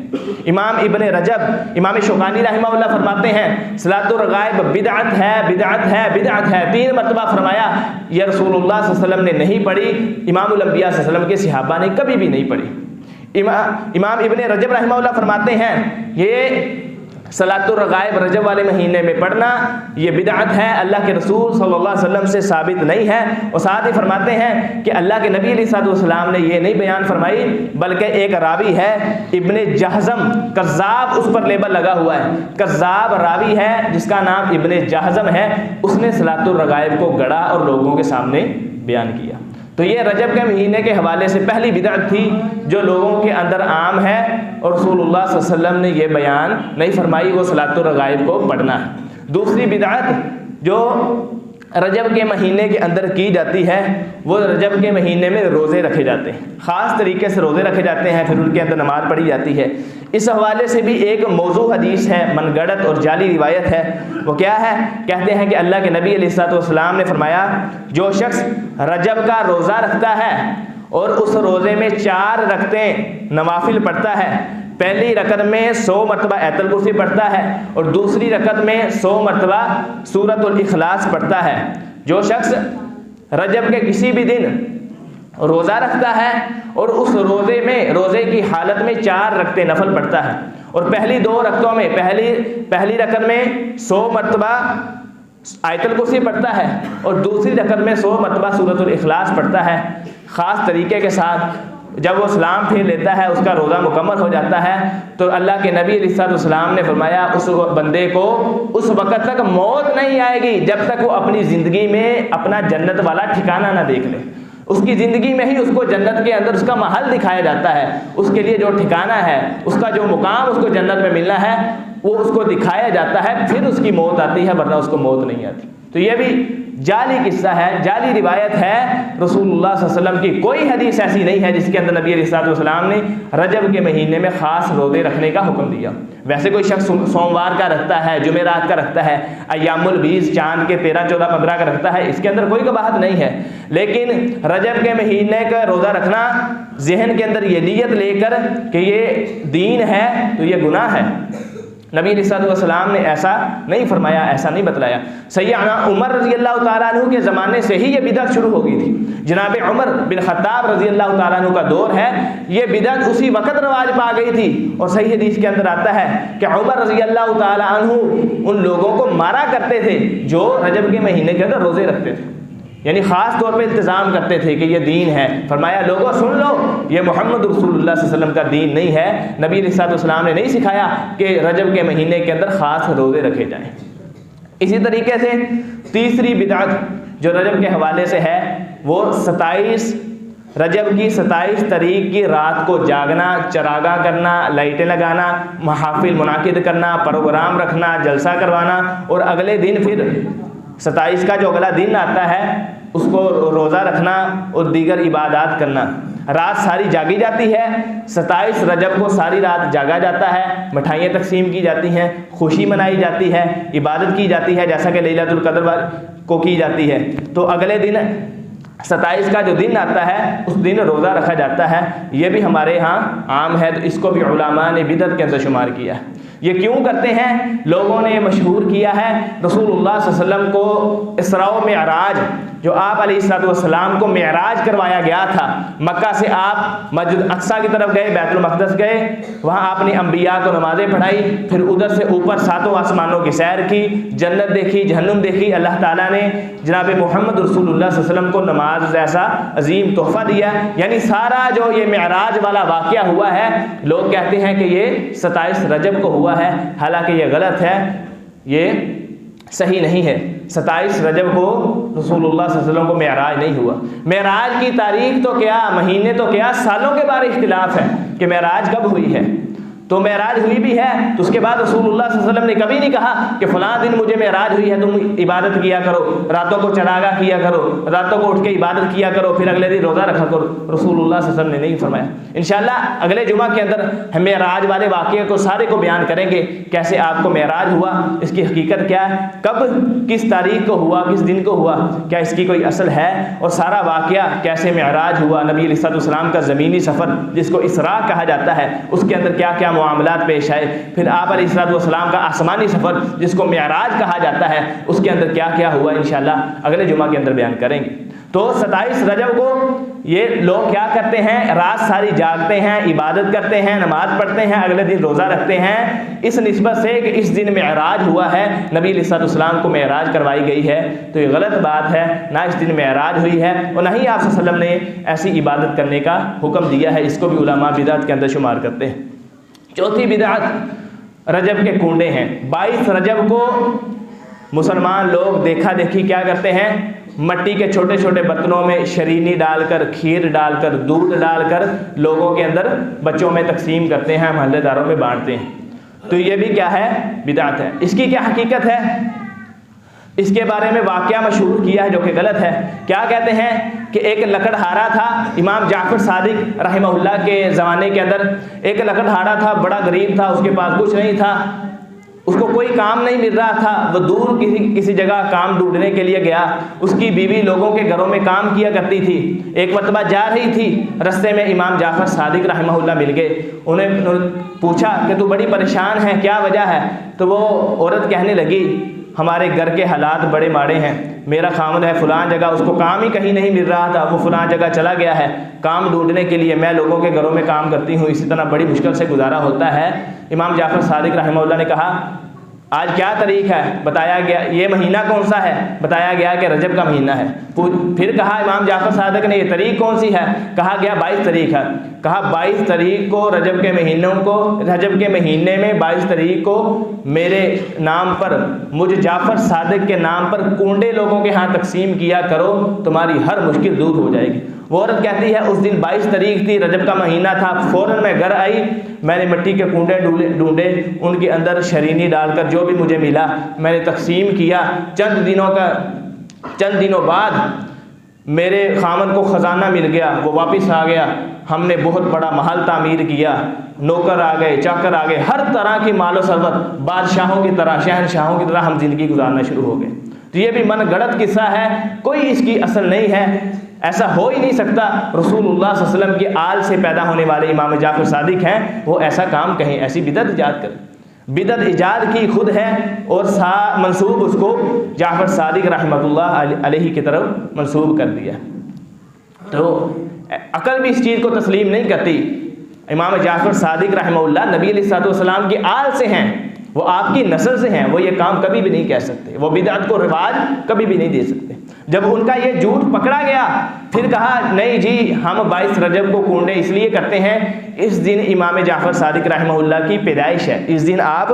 इमाम इब्ने रजब, इमाम शौकानी रहमहुल्लाह फरमाते हैं सलातुर गायब बिदअत है, बिदअत है, बिदअत है। 3 मरतबा फरमाया, यह रसूलुल्लाह सल्लल्लाहु अलैहि वसल्लम ने नहीं पढ़ी, इमामुल अंबिया सल्लल्लाहु अलैहि वसल्लम के सहाबा ने कभी भी नहीं पढ़ी। इमाम इब्ने रजब रहमहुल्लाह फरमाते हैं ये सलातुर गायब रजब वाले महीने में पढ़ना ये बिदअत है, अल्लाह के रसूल सल्लल्लाहु अलैहि वसल्लम से साबित नहीं है। और साथ ही फरमाते हैं कि अल्लाह के नबी अलैहि सलाम ने ये नहीं बयान फरमाई, बल्कि एक रावी है इब्ने जहज़म, कज़्ज़ाब उस पर लेबल लगा हुआ है, कज़्ज़ाब रावी है जिसका नाम इब्ने जहज़म है, उसने सलातुर गायब को गढ़ा और लोगों के सामने बयान किया। तो ये रजब के महीने के हवाले से पहली बिदअत थी जो लोगों के अंदर आम है और रसूलुल्लाह सल्लल्लाहु अलैहि वसल्लम ने ये बयान नहीं फरमाई, वो सलातुर गायब को पढ़ना है। दूसरी बिदअत जो रजब के महीने के अंदर की जाती है, वो रजब के महीने में रोज़े रखे जाते हैं, ख़ास तरीके से रोज़े रखे जाते हैं, फिर उनके अंदर नमाज पढ़ी जाती है। इस हवाले से भी एक मौजू हदीस है, मनगढ़ंत और जाली रिवायत है। वो क्या है? कहते हैं कि अल्लाह के नबी अलैहिस्सलाम ने फरमाया, जो शख्स रजब का रोज़ा रखता है और उस रोज़े में 4 रकतें नवाफिल पढ़ता है, पहली रकत में 100 मरतबा आयतुल कुर्सी पढ़ता है और दूसरी रकत में 100 मरतबा सूरतुल इखलास पढ़ता है। जो शख्स रजब के किसी भी दिन रोज़ा रखता है और उस रोज़े की हालत में 4 रकतें नफल पढ़ता है और पहली 2 रकतों में पहली रकत में 100 मरतबा आयतुल कुर्सी पढ़ता है और दूसरी रकत में 100 मरतबा सूरतुल इखलास पढ़ता है, ख़ास तरीके के साथ जब वो सलाम फेर लेता है, उसका रोज़ा मुकम्मल हो जाता है, तो अल्लाह के नबी अलैहिस्सलाम ने फरमाया उस बंदे को उस वक़्त तक मौत नहीं आएगी जब तक वो अपनी ज़िंदगी में अपना जन्नत वाला ठिकाना ना देख ले। उसकी ज़िंदगी में ही उसको जन्नत के अंदर उसका महल दिखाया जाता है, उसके लिए जो ठिकाना है, उसका जो मुकाम उसको जन्नत में मिलना है, वो उसको दिखाया जाता है, फिर उसकी मौत आती है, वरना उसको मौत नहीं आती। तो ये भी जाली किस्सा है, जाली रिवायत है। रसूलुल्लाह सल्लल्लाहु अलैहि वसल्लम की कोई हदीस ऐसी नहीं है जिसके अंदर नबी अलैहि सलाम ने रजब के महीने में ख़ास रोज़े रखने का हुक्म दिया। वैसे कोई शख्स सोमवार का रखता है, जुमेरात का रखता है, अय्यामुल बीस चांद के 13, 14, 15 का रखता है, इसके अंदर कोई कबाहत नहीं है। लेकिन रजब के महीने का रोज़ा रखना जहन के अंदर ये नीयत लेकर कि ये दीन है तो ये गुनाह है, नबी अलैहिस्सलाम ने ऐसा नहीं फरमाया, ऐसा नहीं बतलाया। सैयदना उमर रज़ी अल्लाह तआला अन्हु के ज़माने से ही ये बिदअत शुरू हो गई थी। जनाब उमर बिन ख़त्ताब रज़ी अल्लाह तआला अन्हु का दौर है, ये बिदअत उसी वक़्त रवाज पा गई थी। और सही हदीस के अंदर आता है कि उमर रज़ी अल्लाह तआला अन्हु उन लोगों को मारा करते थे जो रजब के महीने के अंदर रोज़े रखते थे, यानी ख़ास तौर पे इल्तिज़ाम करते थे कि ये दीन है। फरमाया लोगों सुन लो, ये मोहम्मद रसूलुल्लाह सल्लल्लाहु अलैहि वसल्लम का दीन नहीं है। नबी अलैहिस्सलाम ने नहीं सिखाया कि रजब के महीने के अंदर ख़ास रोज़े रखे जाएं। इसी तरीके से तीसरी बिदअत जो रजब के हवाले से है वो 27 रजब की 27 तारीख की रात को जागना, चरागा करना, लाइटें लगाना, महफिल मुनाकिद करना, प्रोग्राम रखना, जलसा करवाना और अगले दिन फिर 27 का जो अगला दिन आता है उसको रोज़ा रखना और दीगर इबादत करना। रात सारी जागी जाती है, 27 रजब को सारी रात जागा जाता है, मिठाइयाँ तकसीम की जाती हैं, खुशी मनाई जाती है, इबादत की जाती है जैसा कि लैलतुल क़द्र को की जाती है। तो अगले दिन 27 का जो दिन आता है उस दिन रोज़ा रखा जाता है। ये भी हमारे यहाँ आम है, तो इसको भी उलमा ने बिदअत के अंदर शुमार किया है। ये क्यों करते हैं? लोगों ने मशहूर किया है रसूलुल्लाह सल्लल्लाहु अलैहि वसल्लम को इसरा व मिअराज, जो आप अलैहिस्सलाम को मिअराज करवाया गया था, मक्का से आप मस्जिद अक्सा की तरफ गए, बैतुल मक़दस गए, वहाँ आपने अंबिया को नमाज़ें पढ़ाई, फिर उधर से ऊपर 7 आसमानों की सैर की, जन्नत देखी, जहन्नुम देखी। अल्लाह ताला ने जनाब मोहम्मद रसूलुल्लाह सल्लल्लाहु अलैहि वसल्लम को नमाज जैसा अजीम तोहफ़ा दिया। यानी सारा जो ये मिअराज वाला वाक़या हुआ है, लोग कहते हैं कि ये 27 रजब को हुआ है, हालांकि ये गलत है, ये सही नहीं है। 27 रजब को रसूलुल्लाह सल्लल्लाहु अलैहि वसल्लम को मेराज नहीं हुआ। मेराज की तारीख तो क्या, महीने तो क्या, सालों के बारे इख्तिलाफ है कि मेराज कब हुई है। तो मेराज हुई भी है तो उसके बाद रसूलुल्लाह सल्लल्लाहु अलैहि वसल्लम ने कभी नहीं कहा कि फ़लाँ दिन मुझे मेराज हुई है, तुम इबादत किया करो, रातों को चरागा किया करो, रातों को उठ के इबादत किया करो, फिर अगले दिन रोज़ा रखा करो। रसूलुल्लाह सल्लल्लाहु अलैहि वसल्लम ने नहीं फरमाया। इंशाअल्लाह अगले जुमा के अंदर हम मेराज वाले वाक़े को सारे को बयान करेंगे, कैसे आपको मेराज हुआ, इसकी हकीकत क्या है, कब किस तारीख को हुआ, किस दिन को हुआ, क्या इसकी कोई असल है, और सारा वाक़या कैसे मेराज हुआ, नबी अलैहिस्सलाम का ज़मीनी सफ़र जिसको इसरा कहा जाता है उसके अंदर क्या क्या मामलात पेश आए, फिर आप अलैहिस्सलाम का आसमानी सफ़र जिसको मेराज कहा जाता है उसके अंदर क्या क्या हुआ, इंशाअल्लाह अगले जुमा के अंदर बयान करेंगे। तो 27 रजब को ये लोग क्या करते हैं, रात सारी जागते हैं, इबादत करते हैं, नमाज पढ़ते हैं, अगले दिन रोज़ा रखते हैं, इस निस्बत से कि इस दिन मेराज हुआ है, नबी अलैहिस्सलाम को मेराज करवाई गई है। तो ये गलत बात है, ना इस दिन मेराज हुई है और ना ही आप सल्लल्लाहु अलैहि वसल्लम ने ऐसी इबादत करने का हुक्म दिया है। इसको भी उलमा बिदअत के अंदर शुमार करते हैं। चौथी बिदअत रजब के कुंडे हैं। 22 रजब को मुसलमान लोग देखा देखी क्या करते हैं, मट्टी के छोटे छोटे बर्तनों में शरीनी डालकर, खीर डालकर, दूध डालकर लोगों के अंदर बच्चों में तकसीम करते हैं, मोहल्लेदारों में बांटते हैं। तो ये भी क्या है, बिदअत है। इसकी क्या हकीकत है, इसके बारे में वाक़या मशहूर किया है जो कि गलत है। क्या कहते हैं कि एक लकड़हारा था, इमाम जाफ़र सादिक रहमहुल्लाह के ज़माने के अंदर एक लकड़हारा था, बड़ा गरीब था, उसके पास कुछ नहीं था, उसको कोई काम नहीं मिल रहा था, वो दूर किसी जगह काम ढूंढने के लिए गया। उसकी बीवी लोगों के घरों में काम किया करती थी। एक मरतबा जा रही थी, रास्ते में इमाम जाफ़र सादिक रहमहुल्लाह मिल गए। उन्हें पूछा कि तू बड़ी परेशान है, क्या वजह है? तो वो औरत कहने लगी, हमारे घर के हालात बड़े माड़े हैं, मेरा खामद है फ़लाँ जगह, उसको काम ही कहीं नहीं मिल रहा था, वो फ़लाँ जगह चला गया है काम ढूंढने के लिए, मैं लोगों के घरों में काम करती हूँ, इसी तरह बड़ी मुश्किल से गुजारा होता है। इमाम जाफ़र सादिक रहमहुल्लाह ने कहा, आज क्या तारीख है? बताया गया। ये महीना कौन सा है? बताया गया कि रजब का महीना है। फिर कहा इमाम जाफ़र सादिक ने, ये तारीख कौन सी है? कहा गया 22 तारीख है। कहा 22 तारीख को रजब के महीने में 22 तारीख को मेरे नाम पर, मुझ जाफ़र सादिक के नाम पर कुंडे लोगों के यहाँ तकसीम किया करो, तुम्हारी हर मुश्किल दूर हो जाएगी। वो औरत कहती है, उस दिन 22 तारीख थी, रजब का महीना था, फ़ौरन मैं घर आई, मैंने मिट्टी के कुंडे ढूंढे, उनके अंदर शरीनी डालकर जो भी मुझे मिला मैंने तकसीम किया। चंद दिनों बाद मेरे खामन को ख़जाना मिल गया, वो वापस आ गया, हमने बहुत बड़ा महल तामीर किया, नौकर आ गए, चाकर आ गए, हर तरह की मालो सरवत बादशाहों की तरह, शहनशाहों की तरह हम ज़िंदगी गुजारना शुरू हो गए। तो ये भी मन गढ़ंत किस्सा है, कोई इसकी असल नहीं है, ऐसा हो ही नहीं सकता। रसूलुल्लाह सल्लल्लाहु अलैहि वसल्लम की आल से पैदा होने वाले इमाम जाफ़र सादिक हैं, वो ऐसा काम कहें, ऐसी बिदअत ईजाद करें। बिदअत ईजाद की खुद है और मंसूब उसको जाफ़र सादिक रहमतुल्लाह अलैहि की तरफ मंसूब कर दिया। तो अकल भी इस चीज़ को तस्लीम नहीं करती। इमाम जाफ़र सादिक रहमतुल्लाह नबी अलैहिस्सलाम की आल से हैं, वो आपकी नस्ल से हैं, वो ये काम कभी भी नहीं कह सकते, वो बिदअत को रिवाज कभी भी नहीं दे सकते। जब उनका ये झूठ पकड़ा गया फिर कहा नहीं जी, हम 22 रजब को कूंडे इसलिए करते हैं, इस दिन इमाम जाफ़र सादिक रहमहुल्लाह की पैदाइश है, इस दिन आप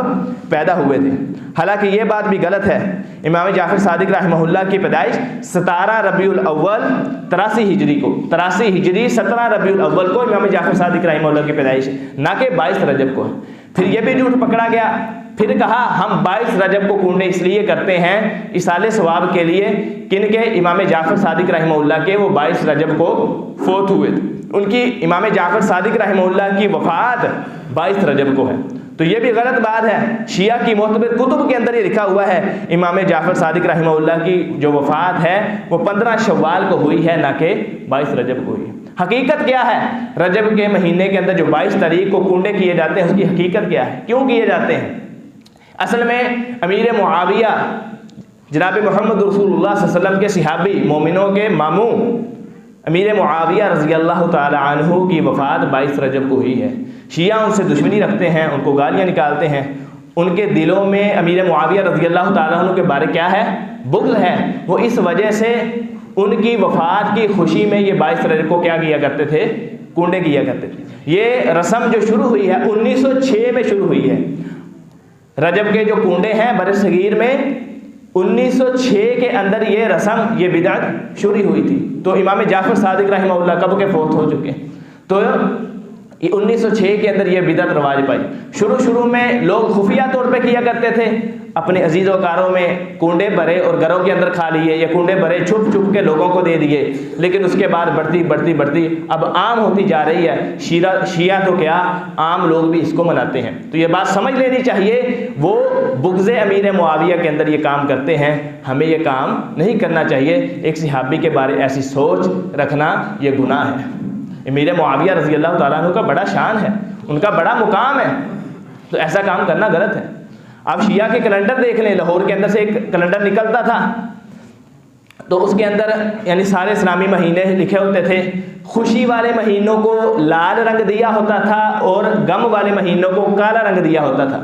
पैदा हुए थे। हालांकि ये बात भी गलत है। इमाम जाफ़र सादिक रहमहुल्लाह की पैदाइश 17 रबीउल अव्वल 83 हिजरी को, 83 हिजरी 17 रबीउल अव्वल को इमाम जाफ़र सादिक रहमहुल्लाह की पैदाइश है, ना कि 22 रजब को। फिर ये भी झूठ पकड़ा गया। फिर कहा हम 22 रजब को कूंडे इसलिए करते हैं इसाले सवाब के लिए, किनके? इमाम जाफ़र सादिक रहमहुल्लाह के, वो 22 रजब को फोत हुए थे। उनकी इमाम जाफ़र सादिक रहमहुल्लाह की वफ़ात 22 रजब को है। तो ये भी गलत बात है। शिया की मोतबर कुतुब के अंदर ये लिखा हुआ है इमाम जाफ़र सादिक रहमहुल्लाह की जो वफ़ात है वो 15 शव्वाल को हुई है, ना कि 22 रजब को हुई है। हकीकत क्या है? रजब के महीने के अंदर जो 22 तारीख को कूंडे किए जाते हैं उसकी हकीकत क्या है, क्यों किए जाते हैं? असल में अमीर मुआविया जनाब मोहम्मद रसूलुल्लाह सल्लल्लाहु अलैहि वसल्लम के सिहाबी मोमिनों के मामू अमीर मुआविया रज़ी अल्लाह ताला अन्हु की वफ़ात 22 रजब को हुई है। शिया उनसे दुश्मनी रखते हैं, उनको गालियाँ निकालते हैं। उनके दिलों में अमीर मुआविया रज़ी अल्लाह ताला अन्हु के बारे क्या है? बुग़्ज़ है। वो इस वजह से उनकी वफ़ात की खुशी में ये 22 रजब को क्या किया करते थे? कूंडे किया करते थे। ये रस्म जो शुरू हुई है 1906 में शुरू हुई है। रजब के जो कूंडे हैं बर सगीर में 1906 के अंदर ये रस्म, ये बिदअत शुरू हुई थी। तो इमाम जाफ़र सादिक रहमहुल्लाह कब के फौत हो चुके हैं, तो 1906 के अंदर ये बिदअत रवाज पाई। शुरू में लोग खुफिया तौर पे किया करते थे, अपने अजीज़ वकारों में कूंडे भरे और घरों के अंदर खा लिए, या कूंडे भरे छुप के लोगों को दे दिए। लेकिन उसके बाद बढ़ती अब आम होती जा रही है। शिया तो क्या, आम लोग भी इसको मनाते हैं। तो ये बात समझ लेनी चाहिए, वो बुग़्ज़े अमीर मुआविया के अंदर ये काम करते हैं, हमें ये काम नहीं करना चाहिए। एक सहाबी के बारे ऐसी सोच रखना ये गुनाह है। अमीर मुआविया रज़ी अल्लाह ताला अन्हु का बड़ा शान है, उनका बड़ा मुकाम है, तो ऐसा काम करना गलत है। आप शिया के कैलेंडर देख लें, लाहौर के अंदर से एक कैलेंडर निकलता था, तो उसके अंदर यानी सारे इस्लामी महीने लिखे होते थे। खुशी वाले महीनों को लाल रंग दिया होता था और गम वाले महीनों को काला रंग दिया होता था।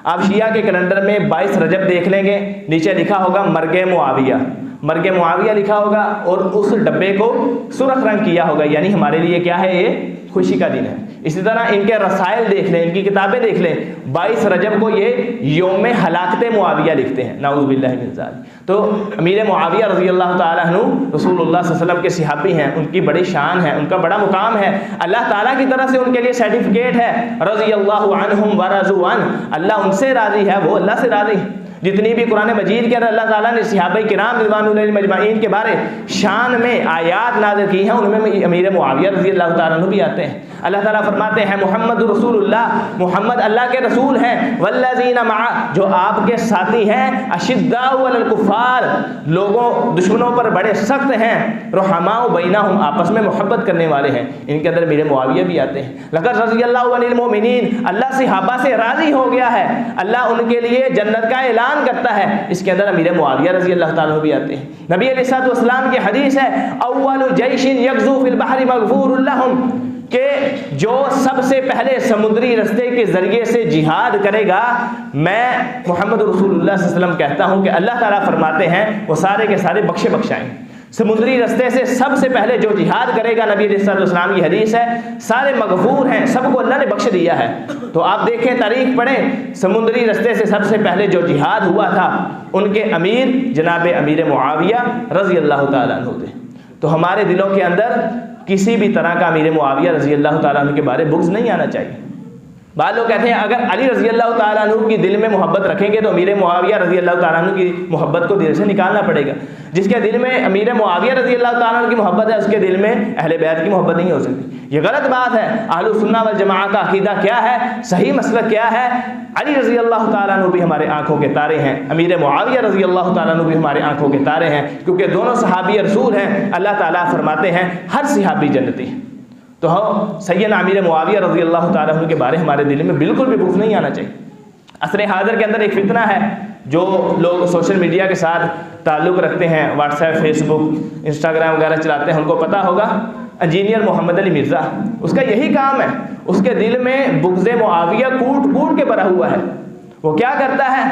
आप शिया के कैलेंडर में 22 रजब देख लेंगे, नीचे लिखा होगा मरगे मुआविया लिखा होगा और उस डब्बे को सुर्ख रंग किया होगा, यानी हमारे लिए क्या है, ये खुशी का दिन है। इसी तरह इनके रसायल देख लें, इनकी किताबें देख लें, 22 रजब को ये यौम हलाकत मुआविया लिखते हैं, नाउज़ुबिल्लाहि मिन ज़ालिक। तो अमीर मुआविया रज़ी अल्लाह ताला अन्हु रसूलुल्लाह सल्लल्लाहु अलैहि वसल्लम के सिहाबी हैं, उनकी बड़ी शान है, उनका बड़ा मुकाम है। अल्लाह ताला की तरफ से उनके लिए सर्टिफिकेट है, रज़ी अल्लाहु अन्हुम व रज़ू अन, अल्लाह उनसे राज़ी है, वो अल्लाह से राज़ी है। जितनी भी कुरान मजीद के अंदर अल्लाह ताला ने सहाबा किराम रिज़वानुल्लाह अलैहिम अजमाइन के बारे शान में आयात नाज़िल की हैं, उनमें अमीर मुआविया रज़ी अल्लाह ताला अन्हु भी आते हैं। अल्लाह ताला फरमाते हैं मुहम्मद रसूलुल्लाह, मुहम्मद अल्लाह के रसूल हैं, वल्लज़ीना मआ, जो आपके साथी हैं, अशिद्दाउ अलल कुफ़ार, लोगों दुश्मनों पर बड़े सख्त हैं, रुहमाउ बैनहुम, आपस में मोहब्बत करने वाले हैं। इनके अंदर अमीर मुआविया भी आते हैं। लक़द रज़ियल्लाहु अनिल मोमिनीन, अल्लाह सहाबा से राज़ी हो गया है, अल्लाह उनके लिए जन्नत का ऐलान करता है। इसके अंदर अमीर मुआविया रज़ी अल्लाह ताला भी आते हैं। नबी अलैहिस्सलातु वस्सलाम की हदीस है, अव्वलु जैशिन यग़ज़ू फिल बहरि मग़फ़ूरुन लहुम, कि जो सबसे पहले समुद्री रास्ते के जरिए से जिहाद करेगा, मैं मोहम्मद रसूलुल्लाह सल्लल्लाहु अलैहि वसल्लम कहता हूँ कि अल्लाह ताला फरमाते हैं वो सारे के सारे बख्शाएंगे। समुद्री रास्ते से सबसे पहले जो जिहाद करेगा, नबी अलैहिस्सलातु वस्सलाम की हदीस है, सारे मग़फ़ूर हैं, सबको अल्लाह ने बख्श दिया है। तो आप देखें, तारीख पढ़ें, समुद्री रास्ते से सबसे पहले जो जिहाद हुआ था उनके अमीर जनाब अमीर मुआविया रज़ी अल्लाह ताला अन्हु थे। तो हमारे दिलों के अंदर किसी भी तरह का अमीर मुआविया रज़ी अल्लाह ताला अन्हु के बारे बुग़्ज़ नहीं आना चाहिए। बाद लोग कहते हैं अगर अली रज़ी अल्लाह ताला अन्हु की दिल में मोहब्बत रखेंगे तो अमीर मुआविया रज़ी अल्लाह ताला अन्हु की मोहब्बत को दिल से निकालना पड़ेगा। जिसके दिल में अमीर मुआविया रज़ी अल्लाह ताला अन्हु की मोहब्बत है, उसके दिल में अहले बैत की मोहब्बत नहीं हो सकती। ये गलत बात है। अहलुस सुन्नह वल जमाअह का अकीदा क्या है, सही मसलक क्या है? अली रज़ी अल्लाह ताला अन्हु भी हमारे आंखों के तारे हैं, अमीर मुआविया रज़ी अल्लाह ताला अन्हु भी हमारे आंखों के तारे हैं, क्योंकि दोनों सहाबी रसूल हैं। अल्लाह ताला फरमाते हैं हर सहाबी जन्नती है। तो हम सैयदना अमीर मुआविया रज़ी अल्लाह ताला अन्हु के बारे हमारे दिल में बिल्कुल भी बुग़्ज़ नहीं आना चाहिए। असर हाज़िर के अंदर एक फितना है, जो लोग सोशल मीडिया के साथ ताल्लुक़ रखते हैं, व्हाट्सएप, फेसबुक, इंस्टाग्राम वगैरह चलाते हैं, उनको पता होगा इंजीनियर मोहम्मद अली मिर्ज़ा, उसका यही काम है, उसके दिल में बुग़्ज़े मुआविया कूट के भरा हुआ है। वो क्या करता है,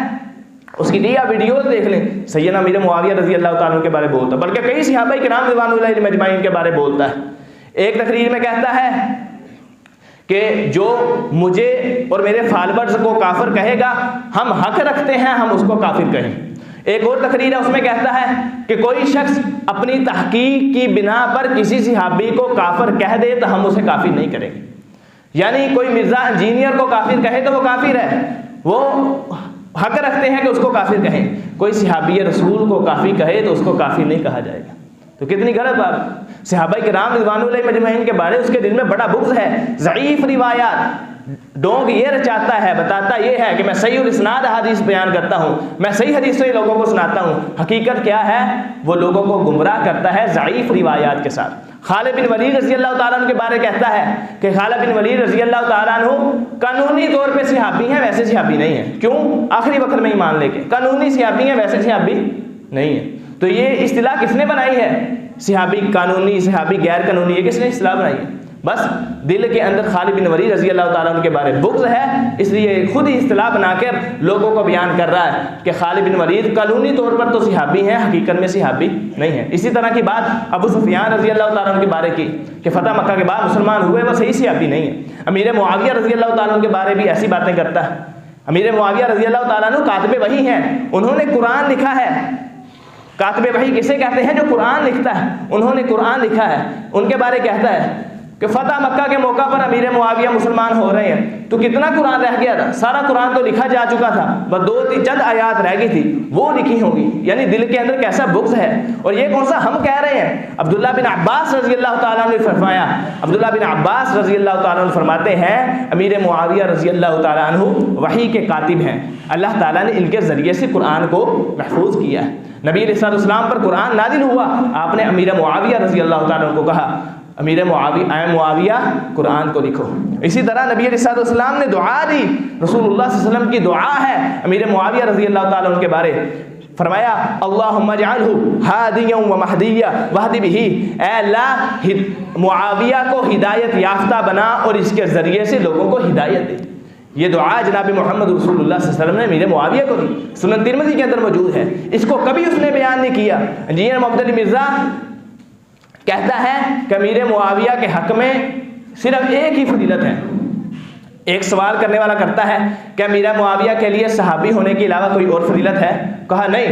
उसकी दी आप वीडियोस देख लें, सैयदना अमीर मुआविया रज़ी अल्लाह ताला अन्हु के बारे में बोलता है, बल्कि कई सहाबा किराम रिज़वानुल्लाहि अलैहिम अजमाइन के बारे में बोलता है। एक तकरीर में कहता है कि जो मुझे और मेरे फॉलोअर्स को काफिर कहेगा, हम हक रखते हैं हम उसको काफिर कहें। एक और तकरीर है उसमें कहता है कि कोई शख्स अपनी तहकीक की बिना पर किसी सहाबी को काफिर कह दे तो हम उसे काफिर नहीं करेंगे। यानी कोई मिर्जा इंजीनियर को काफिर कहे तो वो काफिर है, वो हक रखते हैं कि उसको काफिर कहें। कोई सहाबी रसूल को काफिर कहे तो उसको काफिर नहीं कहा जाएगा। तो कितनी गलत बात। सहाबा किराम रिज़वानुल्लाहि अजमईन के बारे उसके दिल में बड़ा बुग़्ज़ है। ज़ईफ़ रिवायात डोंग ये रचाता है, बताता ये है कि मैं सही और इस्नाद हदीस बयान करता हूँ, मैं सही हदीस से लोगों को सुनाता हूँ। हकीकत क्या है, वो लोगों को गुमराह करता है ज़ईफ़ रिवायात के साथ। खालिद बिन वलीद रज़ी अल्लाह ताला अन्हु के बारे कहता है कि खालिद बिन वलीद रज़ी अल्लाह ताला अन्हु कानूनी तौर पे सहाबी हैं, वैसे सहाबी नहीं है। क्यों? आखिरी वक्त में ईमान लेके कानूनी सहाबी हैं, वैसे सहाबी नहीं है। तो ये इस्तिलाह किसने बनाई है? सहाबी कानूनी, सहाबी गैर कानूनी, ये किसने इस्तिलाह बनाई है? बस दिल के अंदर खालिद बिन वलीद रज़ी अल्लाह ताला अन्हु के बारे बुग़्ज़ है, इसलिए खुद ही इस्तिलाह बनाकर लोगों को बयान कर रहा है कि खालिद बिन वलीद कानूनी तौर पर तो सहाबी हैं, हकीकत में सहाबी नहीं है। इसी तरह की बात अबू सुफियान रज़ी अल्लाह ताला अन्हु के बारे की कि फतह मक्का के बाद मुसलमान हुए, वह सही सहाबी नहीं है। अमीर मुआविया रज़ी अल्लाह ताला अन्हु के बारे भी ऐसी बातें करता है। अमीर मुआविया रज़ी अल्लाह ताला अन्हु कातिबे वही हैं, उन्होंने कुरान लिखा है। कातिबे वही किसे कहते हैं? जो कुरान लिखता है, उन्होंने कुरान लिखा है। उनके बारे कहता है कि फतह मक्का के मौका पर अमीर मुआविया मुसलमान हो रहे हैं, तो कितना कुरान रह गया था? सारा कुरान तो लिखा जा चुका था, बस 2-3 चंद आयात रह गई थी, वो लिखी होंगी। यानी दिल के अंदर कैसा बुग़्ज़ है। और ये कौन सा हम कह रहे हैं? अब्दुल्लाह बिन अब्बास रज़ी अल्लाह ताला अन्हु ने फरमाया, अब्दुल्लाह बिन अब्बास रज़ी अल्लाह ताला अन्हु फरमाते हैं अमीर मुआविया रज़ी अल्लाह ताला अन्हु वही के कातिब हैं, अल्लाह ताला ने इनके ज़रिए से कुरान को महफूज किया है। नबी अलैहिस्सलाम पर कुरान नाजिल हुआ, आपने अमीर मुआविया रज़ी अल्लाह ताला अन्हु को कहा अमीर मुआविया कुरान को लिखो। इसी तरह नबी अलैहिस्सलाम ने दुआ दी, रसूलुल्लाह सल्लल्लाहु अलैहि वसल्लम की दुआ है अमीर मुआविया रज़ी अल्लाह ताला उनके बारे, फरमाया अल्लाहुम्मा जअलहु हादियन व महदिया वहदी बिही, ऐ अल्लाह मुआविया को हिदायत याफ्ता बना और इसके ज़रिए से लोगों को हिदायत दे। ये दुआ जनाब मोहम्मद रसूलुल्लाह सल्लल्लाहु अलैहि वसल्लम ने अमीर मुआविया को दी, सुनन तिरमिज़ी के अंदर मौजूद है। इसको कभी उसने बयान नहीं किया। इंजीनियर मोहम्मद अली मिर्ज़ा कहता है कि अमीर मुआविया के हक में सिर्फ एक ही फजीलत है। एक सवाल करने वाला करता है कि अमीर मुआविया के लिए सहाबी होने के अलावा कोई और फजीलत है? कहा नहीं,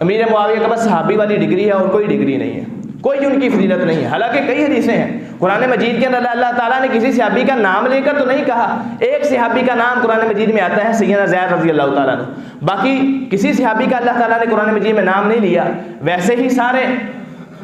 अमीर मुआविया के पास सहाबी वाली डिग्री है और कोई डिग्री नहीं है, कोई उनकी फजीलत नहीं है। हालांकि कई हदीसें हैं कुरान मजीद के अंदर, अल्लाह ताला ने किसी सहाबी का नाम लेकर तो नहीं कहा। एक सहाबी का नाम कुरान मजीद में आता है सैयदना ज़ैद रज़ी अल्लाह ताला अन्हु, बाकी किसी सहाबी का अल्लाह ताला ने कुरान मजीद में नाम नहीं लिया। वैसे ही सारे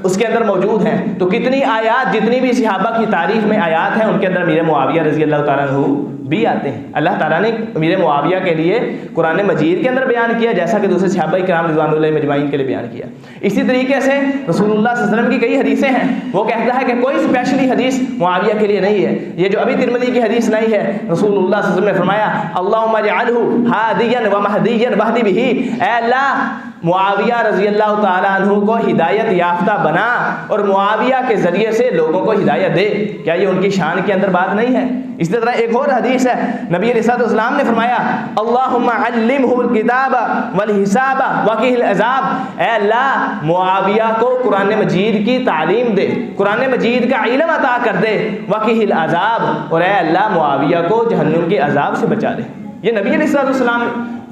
उसके अंदर मौजूद हैं। तो कितनी आयात, जितनी भी सहाबा की तारीफ में आयात हैं, उनके अंदर अमीर मुआविया रज़ी अल्लाह ताला अन्हु भी आते हैं। अल्लाह ताला ने अमीर मुआविया के लिए कुरान मजीद के अंदर बयान किया, जैसा कि दूसरे सहाबा किराम रिज़वानुल्लाहि अजमईन के लिए बयान किया। इसी तरीके से रसूलुल्लाह सल्लल्लाहु अलैहि वसल्लम की कई हदीसें हैं, वो कहता है कि कोई स्पेशली हदीस मुआविया के लिए नहीं है। ये जो अभी तिरमिज़ी की हदीस नहीं है, रसूलुल्लाह सल्लल्लाहु अलैहि वसल्लम ने फरमाया अल्लाहुम्मा जअलहु हादियन व महदियन वहदी बिही, ऐ अल्लाह मुआविया रज़ी अल्लाह ताला अन्हु को हिदायत याफ्ता बना और मुआविया के ज़रिए से लोगों को हिदायत दे। क्या ये उनकी शान के अंदर बात नहीं है? इसी तरह एक और हदीस है, नबी अलैहिस्सलाम ने फरमाया अल्लाहुम्मा अल्लिमहुल किताब वल हिसाब वक़िहिल अज़ाब, ऐ अल्लाह मुआविया को कुरान मजीद की तालीम दे, कुरान मजीद का इल्म अता कर दे, वक़िहिल अज़ाब, और ऐ अल्लाह मुआविया को जहन्नुम के अज़ाब से बचा दे। ये नबी अलैहिस्सलाम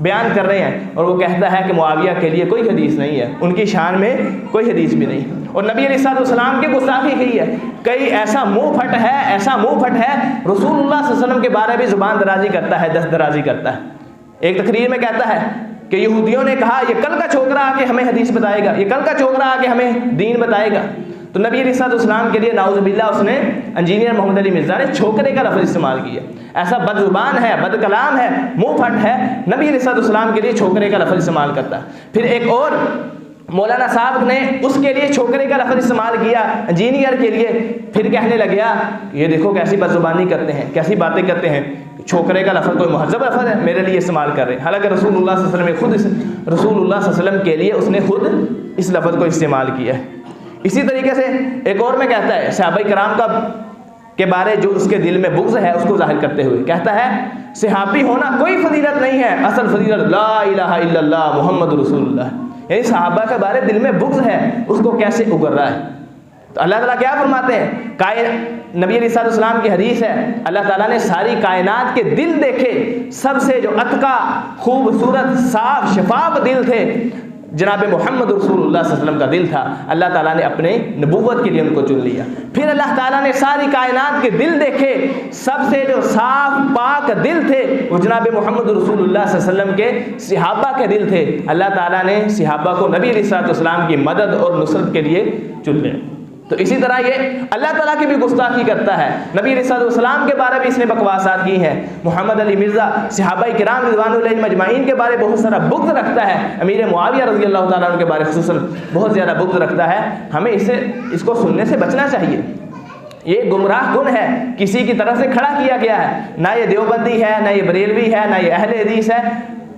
बयान कर रहे हैं और वो कहता है कि मुआविया के लिए कोई हदीस नहीं है, उनकी शान में कोई हदीस भी नहीं। और नबी अलैहिस्सलाम की गुस्ताखी की है, कई ऐसा मुंह फट है, ऐसा मुंह फट है, रसूलुल्लाह सल्लल्लाहु अलैहि वसल्लम के बारे में जुबान दराजी करता है, दस्त दराजी करता है। एक तकरीर में कहता है कि यहूदियों ने कहा ये कल का छोकरा आके हमें हदीस बताएगा, ये कल का छोकरा आके हमें दीन बताएगा। तो नबी अलैहिस्सलाम के लिए नाउज़ुबिल्लाह उसने इंजीनियर मोहम्मद अली मिर्ज़ा ने छोकरे का लफ्ज़ इस्तेमाल किया। ऐसा बदजुबान है, बदकलाम है, मुंह फट है, नबी अलैहिस्सलाम के लिए छोकरे का लफ्ज़ इस्तेमाल करता है। फिर एक और मौलाना साहब ने उसके लिए छोकरे का लफ्ज़ इस्तेमाल किया इंजीनियर के लिए, फिर कहने लग गया ये देखो कैसी बदजुबानी करते हैं, कैसी बातें करते हैं, छोकरे का लफ्ज़ कोई मुहज़्ज़ब लफ्ज़ है, मेरे लिए इस्तेमाल कर रहे हैं। हालांकि रसूलुल्लाह सल्लल्लाहु अलैहि वसल्लम रसूलुल्लाह सल्लल्लाहु अलैहि वसल्लम के लिए उसने खुद इस लफ्ज़ को इस्तेमाल किया है। इसी तरीके से एक और में कहता है सहाबा किराम का के बारे जो उसके दिल में बुग़्ज़ है उसको ज़ाहिर करते हुए कहता है सहाबी होना कोई फजीलत नहीं है, असल फजीलत ला इलाहा इल्लल्लाह मुहम्मद रसूलुल्लाह। यानी सहाबा के बारे दिल में बुग़्ज़ है, उसको कैसे उगर रहा है। तो अल्लाह ताला क्या फरमाते हैं, नबी अलैहिस्सलाम की हदीस है, अल्लाह ताला ने सारी कायनात के दिल देखे, सबसे जो अतका खूबसूरत साफ शफाफ दिल थे जनाब मोहम्मद रसूलुल्लाह सल्लल्लाहु अलैहि वसल्लम का दिल था। अल्लाह ताला ने अपने नबूवत के लिए उनको चुन लिया। फिर अल्लाह ताला ने सारी कायनात के दिल देखे, सबसे जो साफ पाक दिल थे वो जनाब मोहम्मद रसूलुल्लाह सल्लल्लाहु अलैहि वसल्लम के सहाबा के दिल थे। अल्लाह ताला ने सहाबा को नबी अलैहिस्सलाम की मदद और नुसरत के लिए चुन लिया। तो इसी तरह ये अल्लाह ताला की भी गुस्ताखी करता है। नबी अलैहिस्सलाम के बारे में इसने बकवासात की हैं। मोहम्मद अली मिर्ज़ा सहाबाए किराम रिज़वानुल्लाहि मजमाइन के बारे में बहुत सारा बुग़्ज़ रखता है। अमीर मुआविया रज़ी अल्लाह ताला अन्हु के बारे में खुसूसन बहुत ज़्यादा बुग़्ज़ रखता है। हमें इसको सुनने से बचना चाहिए। ये गुमराह गुण है, किसी की तरफ से खड़ा किया गया है। ना ये देवबंदी है, ना ये बरेलवी है, ना ये अहले हदीस है।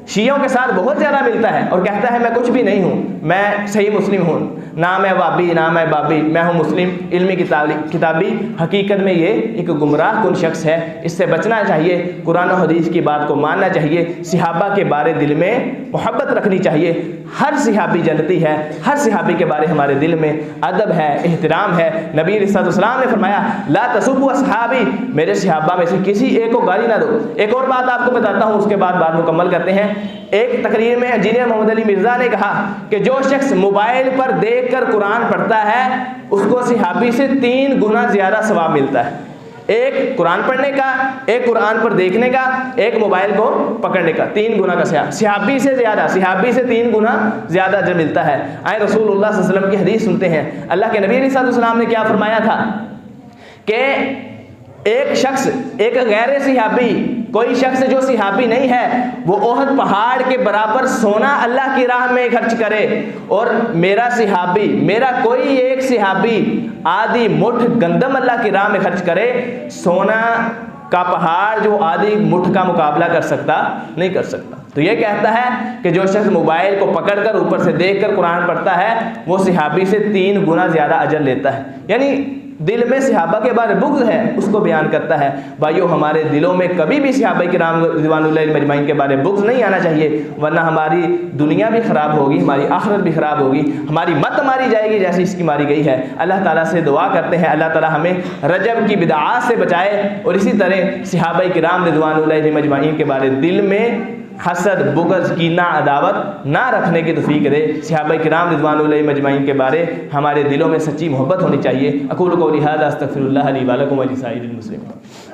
शियों के साथ बहुत ज़्यादा मिलता है और कहता है मैं कुछ भी नहीं हूँ, मैं सही मुस्लिम हूँ, ना मैं वाबी ना मैं बाबी, मैं हूँ मुस्लिम इल्मी किताबी। हकीकत में ये एक गुमराह कुन शख्स है, इससे बचना चाहिए। कुरान और हदीस की बात को मानना चाहिए। सहाबा के बारे दिल में मोहब्बत रखनी चाहिए। हर सहाबी जन्नती है, हर सहाबी के बारे हमारे दिल में अदब है, एहतराम है। नबी अलैहिस्सलाम ने फरमाया ला तसुब्बु असहाबी, मेरे सहाबा में से किसी एक को गाली ना दो। एक और बात आपको बताता हूँ, उसके बाद बात मुकम्मल करते हैं। एक तकरीर में इंजीनियर मोहम्मद अली मिर्ज़ा ने कहा कि जो शख्स मोबाइल पर देखकर कुरान पढ़ता है उसको सहाबी से 3 गुना ज़्यादा सवाब मिलता है। एक कुरान पढ़ने का, एक कुरान पर देखने का, एक मोबाइल को पकड़ने का, 3 गुना का सहाबी से ज़्यादा, सहाबी से 3 गुना ज़्यादा जो मिलता है। आए रसूलुल्लाह सल्लल्लाहु अलैहि वसल्लम की हदीस सुनते हैं। अल्लाह के नबी सल्लल्लाहु अलैहि वसल्लम ने क्या फरमाया था कि एक शख्स, एक गैर सहाबी, कोई शख्स जो सहाबी नहीं है, वो ओहद पहाड़ के बराबर सोना अल्लाह की राह में खर्च करे, और मेरा सहाबी, मेरा कोई एक सहाबी आधी मुठ गंदम अल्लाह की राह में खर्च करे, सोना का पहाड़ जो आधी मुठ का मुकाबला कर सकता नहीं कर सकता। तो ये कहता है कि जो शख्स मोबाइल को पकड़कर ऊपर से देखकर कुरान पढ़ता है वो सहाबी से 3 गुना ज़्यादा अजर लेता है। यानी दिल में सहाबा के बारे बुग़्ज़ है, उसको बयान करता है। भाइयों, हमारे दिलों में कभी भी सहाबाए किराम रिज़वानुल्लाहि मजमाइन के बारे बुग़्ज़ नहीं आना चाहिए, वरना हमारी दुनिया भी ख़राब होगी, हमारी आखिरत भी ख़राब होगी, हमारी मत मारी जाएगी जैसी इसकी मारी गई है। अल्लाह ताला से दुआ करते हैं अल्लाह ताला हमें रजब की बिदआत से बचाए, और इसी तरह सहाबाए किराम रिज़वानुल्लाहि मजमाइन के बारे दिल में हसद, बुग़्ज़, कीना, अदावत ना रखने की तौफ़ीक़ दे। सहाबाए किराम रिज़वानुल्लाहि मजमाइन के बारे हमारे दिलों में सच्ची मोहब्बत होनी चाहिए। अक़ूलु क़ौली हाज़ा अस्तग़फ़िरुल्लाह ली व लकुम व लिसाइरिल मुस्लिमीन।